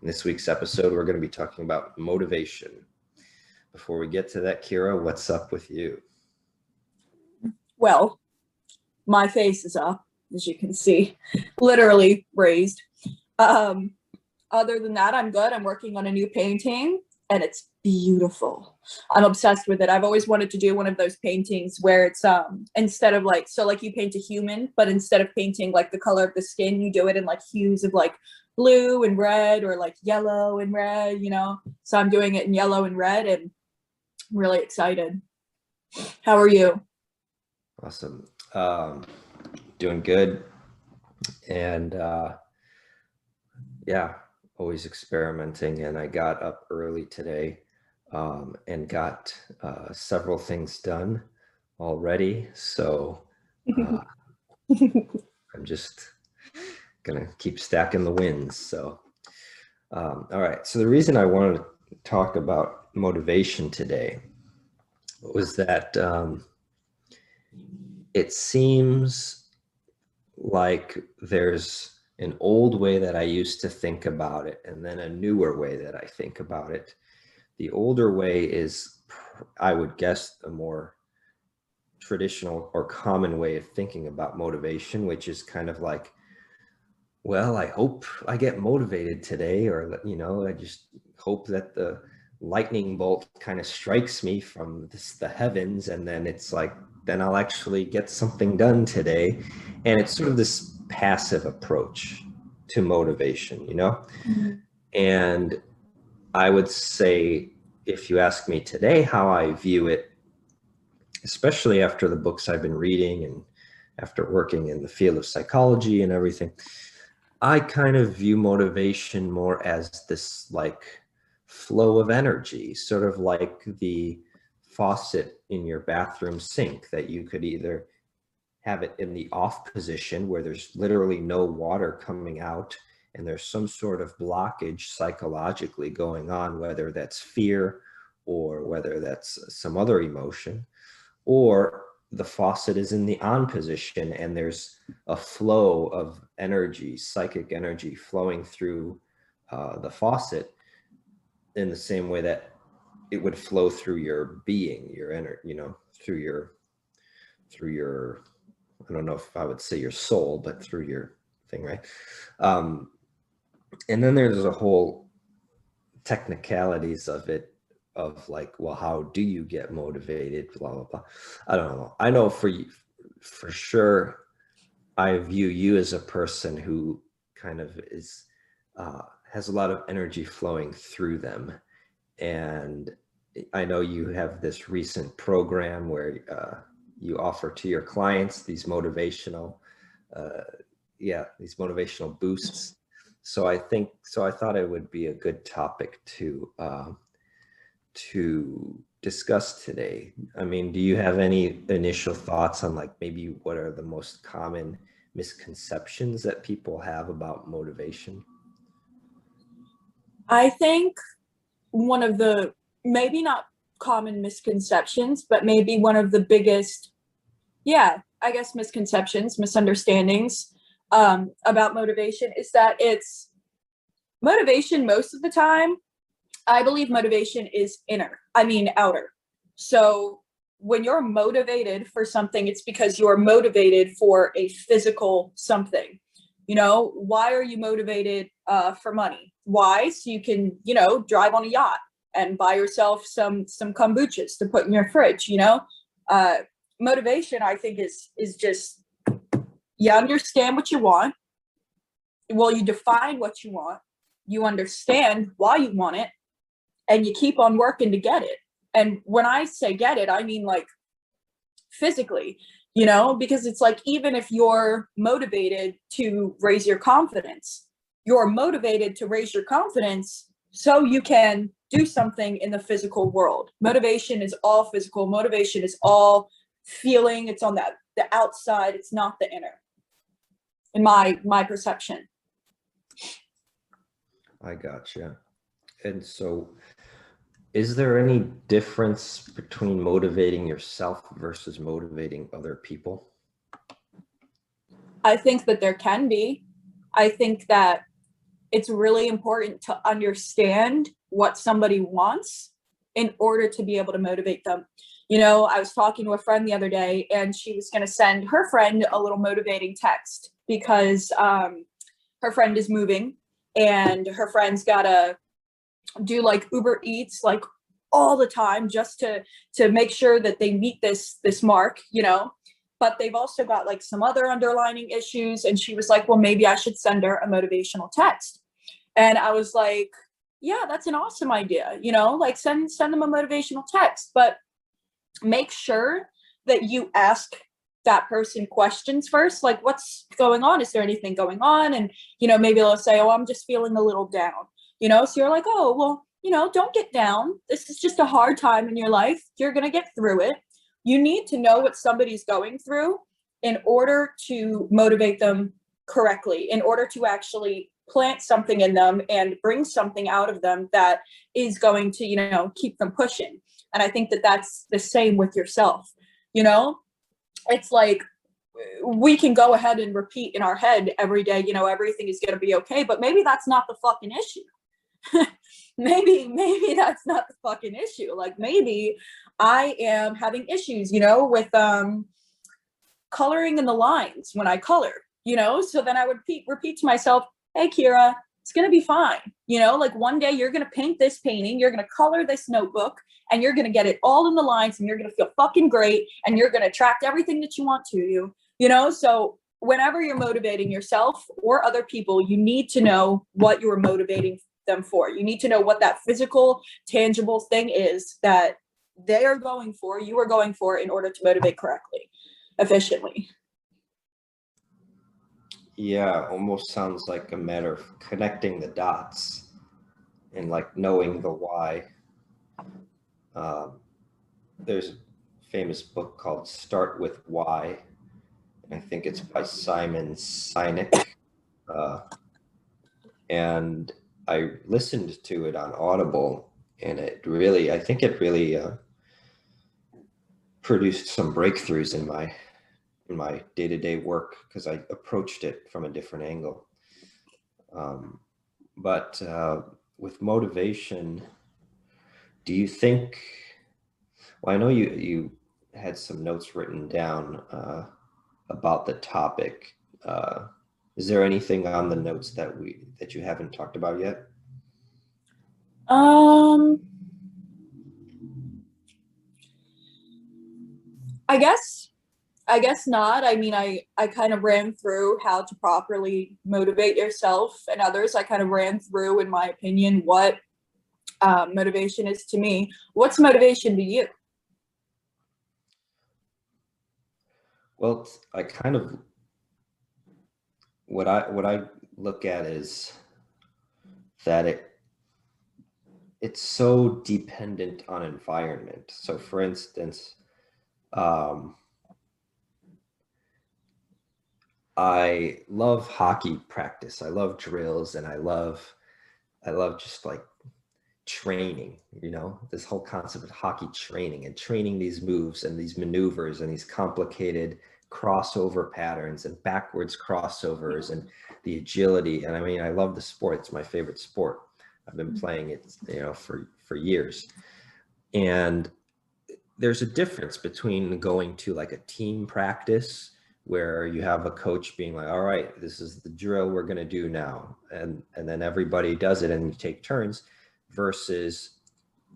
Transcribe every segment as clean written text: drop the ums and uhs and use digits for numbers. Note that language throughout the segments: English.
In this week's episode, we're going to be talking about motivation. Before we get to that, Kyra, what's up with you? Well, my face is up, as you can see, literally raised. Other than that, I'm good. I'm working on a new painting and it's beautiful. I'm obsessed with it. I've always wanted to do one of those paintings where it's instead of like, so like you paint a human, but instead of painting like the color of the skin, you do it in like hues of like blue and red or like yellow and red, you know? So I'm doing it in yellow and red and I'm really excited. How are you? Awesome. Doing good. And yeah, always experimenting. And I got up early today and got several things done already. So I'm just gonna keep stacking the wins. So all right. So the reason I wanted to talk about motivation today was that it seems like there's an old way that I used to think about it, and then a newer way that I think about it. The older way is, I would guess, a more traditional or common way of thinking about motivation, which is kind of like, well, I hope I get motivated today, or, you know, I just hope that the lightning bolt kind of strikes me from the heavens, and then it's like, then I'll actually get something done today. And it's sort of this passive approach to motivation, you know? Mm-hmm. And I would say, if you ask me today how I view it, especially after the books I've been reading and after working in the field of psychology and everything, I kind of view motivation more as this like flow of energy, sort of like the faucet in your bathroom sink, that you could either have it in the off position where there's literally no water coming out and there's some sort of blockage psychologically going on, whether that's fear or whether that's some other emotion, or the faucet is in the on position and there's a flow of energy, psychic energy flowing through the faucet in the same way that it would flow through your being, your energy, you know, through your, I don't know if I would say your soul, but through your thing, right? And then there's a whole technicalities of it, of like, well, how do you get motivated, blah, blah, blah. I don't know. I know for you, for sure, I view you as a person who kind of is, has a lot of energy flowing through them. And I know you have this recent program where you offer to your clients these motivational, these motivational boosts. So I thought it would be a good topic to discuss today. I mean, do you have any initial thoughts on like maybe what are the most common misconceptions that people have about motivation? I think one of the, maybe not common misconceptions, but maybe one of the biggest, I guess misconceptions, misunderstandings about motivation is that it's motivation most of the time. I believe motivation is outer. So when you're motivated for something, it's because you're motivated for a physical something. You know, why are you motivated for money? Why? So you can, you know, drive on a yacht and buy yourself some kombuchas to put in your fridge, you know? Motivation, I think, is just, you understand what you want. Well, you define what you want. You understand why you want it, and you keep on working to get it. And when I say get it, I mean like physically, you know, because it's like, even if you're motivated to raise your confidence, you're motivated to raise your confidence so you can do something in the physical world. Motivation is all physical. Motivation is all feeling. It's on the outside. It's not the inner, in my perception. I gotcha. And so is there any difference between motivating yourself versus motivating other people? I think that there can be. I think that it's really important to understand what somebody wants in order to be able to motivate them. You know, I was talking to a friend the other day, and she was going to send her friend a little motivating text because her friend is moving, and her friend's got to do like Uber Eats like all the time just to make sure that they meet this mark, you know. But they've also got like some other underlining issues, and she was like, well, maybe I should send her a motivational text. And I was like, yeah, that's an awesome idea, you know, like send them a motivational text, but make sure that you ask that person questions first, like what's going on, is there anything going on? And you know, maybe they'll say, oh, I'm just feeling a little down, you know. So you're like, oh well, you know, don't get down, this is just a hard time in your life, you're going to get through it. You need to know what somebody's going through in order to motivate them correctly, in order to actually plant something in them and bring something out of them that is going to, you know, keep them pushing. And I think that that's the same with yourself. You know, it's like we can go ahead and repeat in our head every day, you know, everything is going to be okay, but maybe that's not the fucking issue. maybe that's not the fucking issue. Like maybe I am having issues, you know, with coloring in the lines when I color, you know. So then I would repeat to myself, hey Kyra, it's going to be fine. You know, like one day you're going to paint this painting, you're going to color this notebook, and you're going to get it all in the lines, and you're going to feel fucking great, and you're going to attract everything that you want to you, you know. So whenever you're motivating yourself or other people, you need to know what you are motivating them for. You need to know what that physical, tangible thing is that they are going for, you are going for, in order to motivate correctly, efficiently. Yeah, almost sounds like a matter of connecting the dots and like knowing the why. There's a famous book called Start With Why. I think it's by Simon Sinek. And I listened to it on Audible, and it really, I think it really produced some breakthroughs in my day-to-day work because I approached it from a different angle. But with motivation, do you think, well, I know you had some notes written down about the topic. Is there anything on the notes that you haven't talked about yet? I guess not. I mean, I kind of ran through how to properly motivate yourself and others. I kind of ran through, in my opinion, what motivation is to me. What's motivation to you? Well, I kind of, what I look at is that it's so dependent on environment. So for instance, I love hockey practice. I love drills, and I love just like training, you know, this whole concept of hockey training and training these moves and these maneuvers and these complicated crossover patterns and backwards crossovers and the agility. And I mean, I love the sport. It's my favorite sport. I've been playing it, you know, for years. And there's a difference between going to like a team practice where you have a coach being like, all right, this is the drill we're going to do now. And then everybody does it and you take turns, versus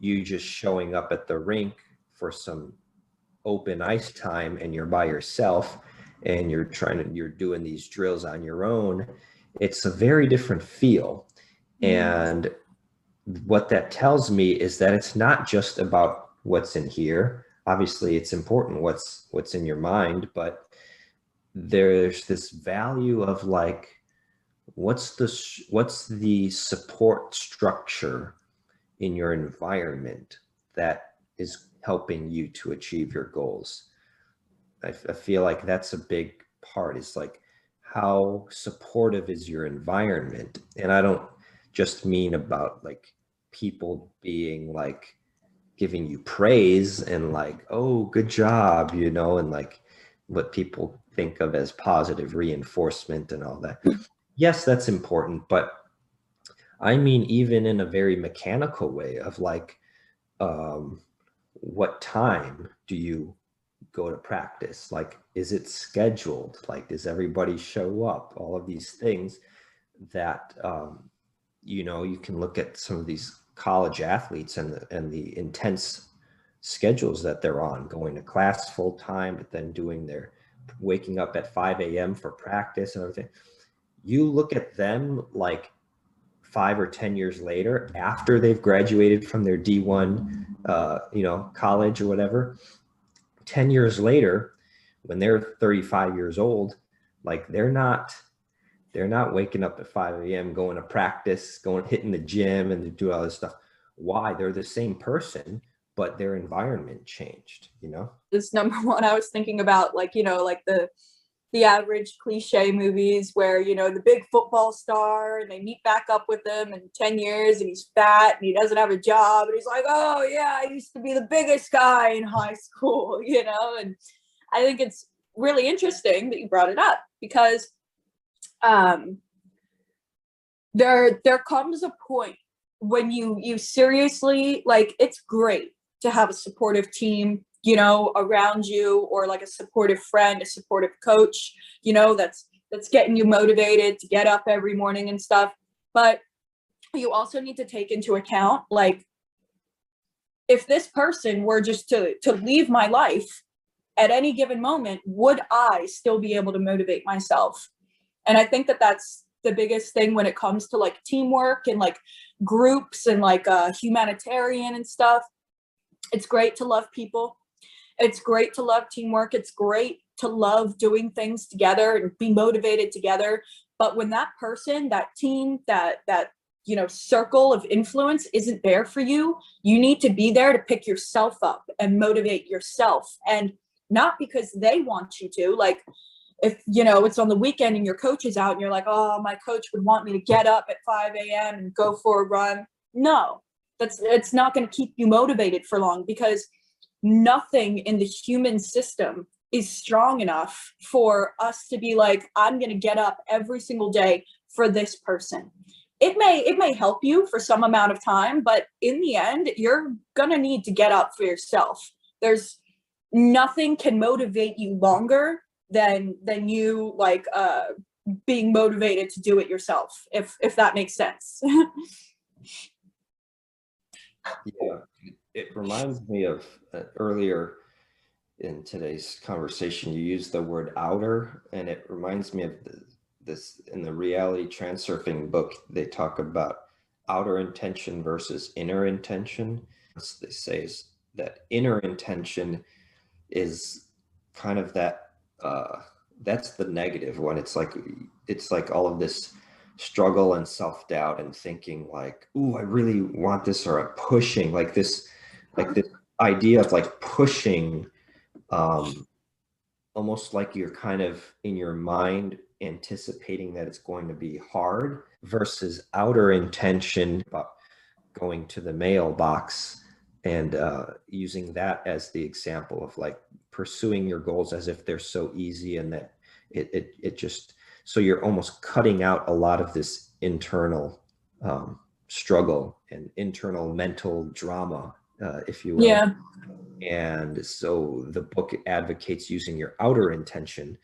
you just showing up at the rink for some open ice time and you're by yourself and you're doing these drills on your own. It's a very different feel. And what that tells me is that it's not just about what's in here. Obviously it's important what's in your mind, but there's this value of like, what's the support structure in your environment that is helping you to achieve your goals. I feel like that's a big part. It's like, how supportive is your environment? And I don't just mean about like people being like giving you praise and like, oh, good job, you know, and like what people think of as positive reinforcement and all that. Yes, that's important, but I mean, even in a very mechanical way of like, what time do you go to practice? Like, is it scheduled? Like, does everybody show up? All of these things that, you know, you can look at some of these college athletes and the intense schedules that they're on, going to class full time, but then doing their waking up at 5 a.m. for practice and everything. You look at them like 5 or 10 years later, after they've graduated from their D1, you know, college or whatever, 10 years later, when they're 35 years old, like they're not waking up at 5 a.m., going to practice, hitting the gym and do all this stuff. Why? They're the same person, but their environment changed, you know? This number one, I was thinking about, like, you know, like the average cliche movies where, you know, the big football star and they meet back up with him in 10 years and he's fat and he doesn't have a job and he's like, oh yeah, I used to be the biggest guy in high school, you know? And I think it's really interesting that you brought it up, because there comes a point when you seriously, like, it's great to have a supportive team, you know, around you, or like a supportive friend, a supportive coach, you know, that's getting you motivated to get up every morning and stuff. But you also need to take into account, like, if this person were just to leave my life at any given moment, would I still be able to motivate myself? And I think that that's the biggest thing when it comes to like teamwork and like groups and like humanitarian and stuff. It's great to love people. It's great to love teamwork. It's great to love doing things together and be motivated together. But when that person, that team, that you know, circle of influence isn't there for you, you need to be there to pick yourself up and motivate yourself. And not because they want you to, like, if, you know, it's on the weekend and your coach is out and you're like, oh, my coach would want me to get up at 5 a.m. and go for a run. No, it's not going to keep you motivated for long, because nothing in the human system is strong enough for us to be like, I'm going to get up every single day for this person. It may help you for some amount of time, but in the end, you're going to need to get up for yourself. There's nothing can motivate you longer than you, like, being motivated to do it yourself, if that makes sense. Yeah, it reminds me of earlier in today's conversation, you used the word outer, and it reminds me of this in the reality transurfing book. They talk about outer intention versus inner intention. What they say is that inner intention is kind of that, that's the negative one. It's like all of this struggle and self-doubt and thinking like, ooh, I really want this, or I'm pushing, like this idea of like pushing, almost like you're kind of in your mind anticipating that it's going to be hard, versus outer intention about going to the mailbox and using that as the example of like pursuing your goals as if they're so easy, and that it just, so you're almost cutting out a lot of this internal struggle and internal mental drama, if you will. Yeah. And so the book advocates using your outer intention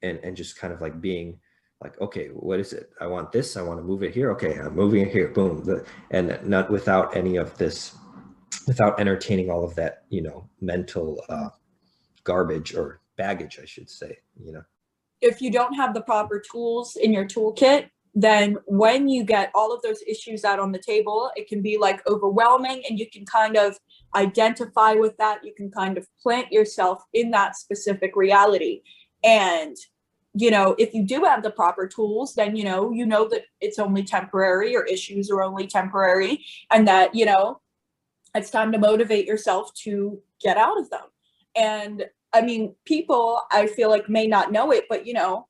and just kind of like being like, okay, what is it? I want this. I want to move it here. Okay, I'm moving it here. Boom. And not without any of this, without entertaining all of that, you know, mental garbage, or baggage, I should say, you know. If you don't have the proper tools in your toolkit, then when you get all of those issues out on the table, it can be like overwhelming, and you can kind of identify with that. You can kind of plant yourself in that specific reality. And, you know, if you do have the proper tools, then, you know that it's only temporary, or issues are only temporary, and that, you know, it's time to motivate yourself to get out of them. And I mean, people, I feel like, may not know it, but, you know,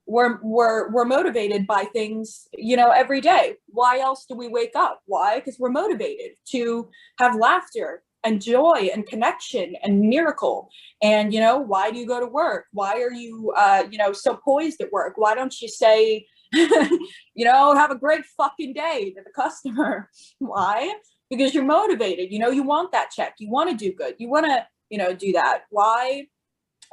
we're motivated by things, you know, every day. Why else do we wake up? Why? Because we're motivated to have laughter and joy and connection and miracle. And, you know, why do you go to work? Why are you, you know, so poised at work? Why don't you say, You know, have a great fucking day to the customer. Why? Because you're motivated. You know, you want that check. You want to do good. You want to, you know, do that. Why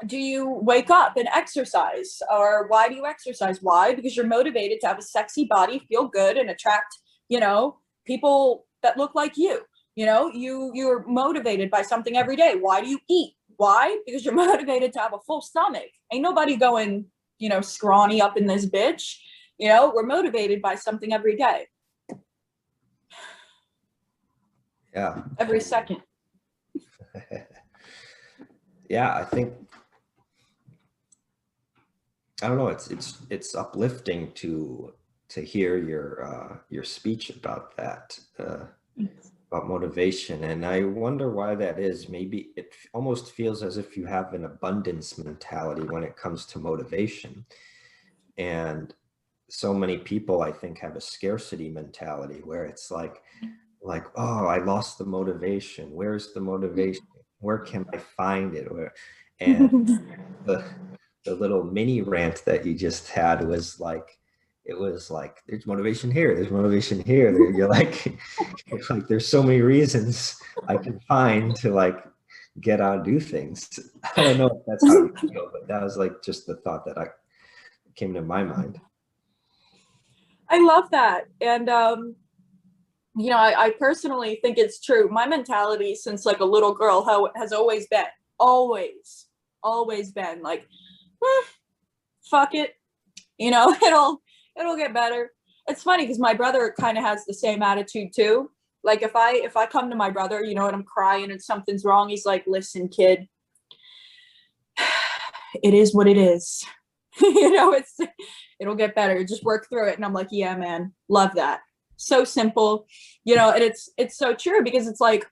do you wake up and exercise? Or why do you exercise? Why? Because you're motivated to have a sexy body, feel good, and attract, you know, people that look like you. You know, you're motivated by something every day. Why do you eat? Why? Because you're motivated to have a full stomach. Ain't nobody going, you know, scrawny up in this bitch. You know, we're motivated by something every day. Yeah. Every second. Yeah, I think, I don't know, it's uplifting to hear your speech about that, about motivation. And I wonder why that is. Maybe it almost feels as if you have an abundance mentality when it comes to motivation. And so many people, I think, have a scarcity mentality where it's like, oh, I lost the motivation. Where's the motivation? Where can I find it? And the little mini rant that you just had was like, it was like, there's motivation here, there's motivation here. You're like, it's like, there's so many reasons I can find to like get out and do things. I don't know if that's how you feel, but that was like just the thought that came to my mind. I love that. And, you know, I personally think it's true. My mentality since like a little girl has always been like, fuck it, you know, it'll get better. It's funny because my brother kind of has the same attitude too. Like if I come to my brother, you know, and I'm crying and something's wrong, he's like, listen, kid, it is what it is. You know, it'll get better. Just work through it. And I'm like, yeah, man, love that. So simple, you know, and it's so true because it's like,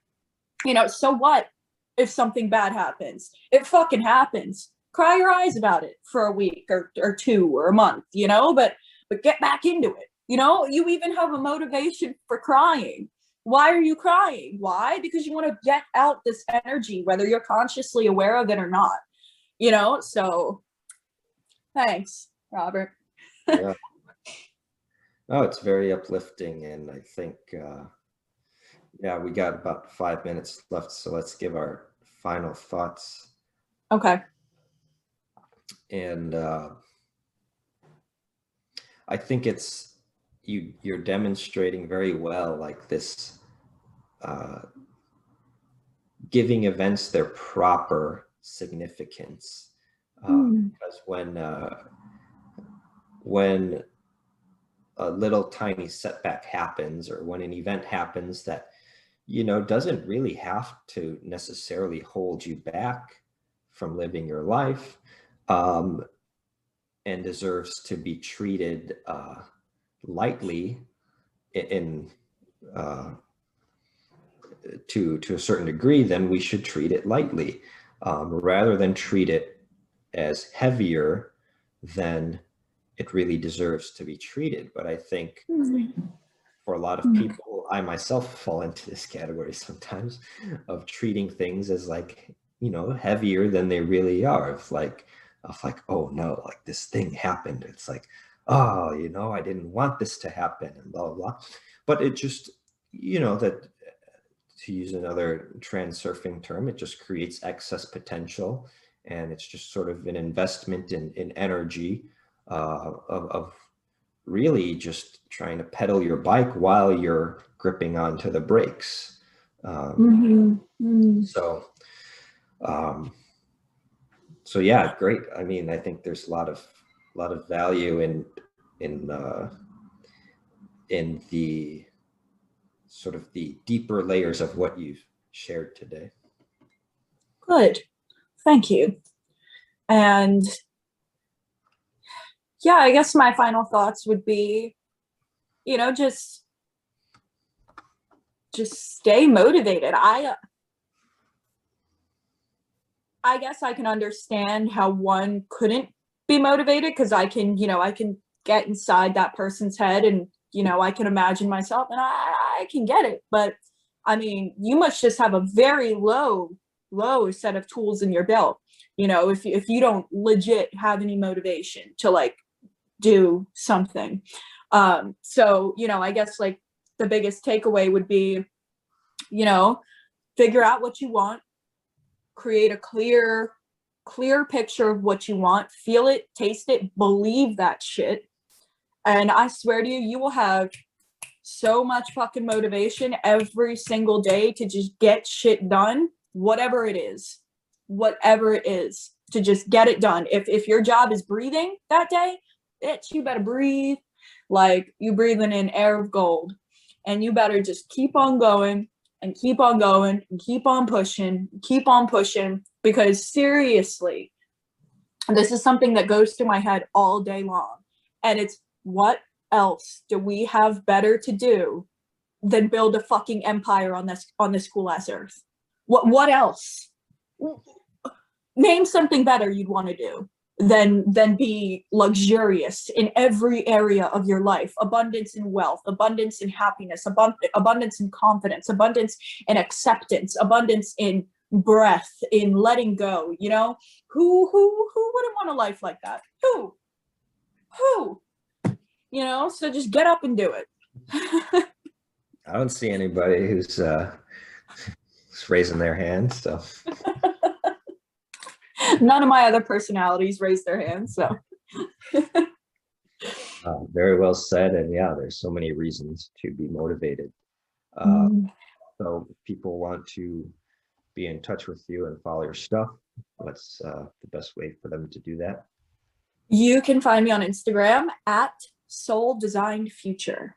you know, so what if something bad happens? It fucking happens. Cry your eyes about it for a week or two or a month, you know, but get back into it. You know, you even have a motivation for crying. Why are you crying? Why? Because you want to get out this energy, whether you're consciously aware of it or not, you know? So thanks, Robert. Yeah. Oh, it's very uplifting. And I think, yeah, we got about 5 minutes left. So let's give our final thoughts. Okay. And I think you're demonstrating very well, like this, giving events their proper significance. Because when a little tiny setback happens, or when an event happens that, you know, doesn't really have to necessarily hold you back from living your life, and deserves to be treated lightly to a certain degree, then we should treat it lightly, rather than treat it as heavier than it really deserves to be treated. But I think for a lot of people, I myself fall into this category sometimes, of treating things as like, you know, heavier than they really are. Of like, oh no, like this thing happened. It's like, oh, you know, I didn't want this to happen and blah, blah, blah. But it just, you know, that, to use another transurfing term, it just creates excess potential. And it's just sort of an investment in energy, of really just trying to pedal your bike while you're gripping onto the brakes. So yeah, great. I mean, I think there's a lot of value in the sort of the deeper layers of what you've shared today. Good. Thank you. And yeah, I guess my final thoughts would be, you know, just stay motivated. I guess I can understand how one couldn't be motivated, because I can, you know, I can get inside that person's head and, you know, I can imagine myself and I can get it. But I mean, you must just have a very low set of tools in your belt, you know, if you don't legit have any motivation to like do something. So, you know, I guess like the biggest takeaway would be, you know, figure out what you want, create a clear picture of what you want, feel it, taste it, believe that shit. And I swear to you, you will have so much fucking motivation every single day to just get shit done, whatever it is, to just get it done. If your job is breathing that day, bitch, you better breathe like you breathing in air of gold. And you better just keep on going and keep on going and keep on pushing, because seriously, this is something that goes through my head all day long. And it's, what else do we have better to do than build a fucking empire on this cool ass earth? What else? Name something better you'd want to do than be luxurious in every area of your life. Abundance in wealth, abundance in happiness, abundance in confidence, abundance in acceptance, abundance in breath, in letting go. You know, who wouldn't want a life like that? Who? You know, so just get up and do it. I don't see anybody who's raising their hand, so. None of my other personalities raised their hands, so. Very well said. And yeah, there's so many reasons to be motivated. So if people want to be in touch with you and follow your stuff, what's the best way for them to do that? You can find me on Instagram at Soul Designed Future.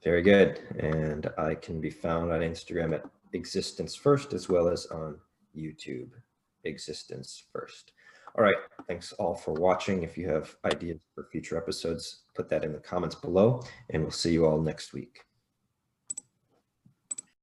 Very good. And I can be found on Instagram at Existence First, as well as on YouTube, Existence First. All right. Thanks all for watching. If you have ideas for future episodes, put that in the comments below, and we'll see you all next week.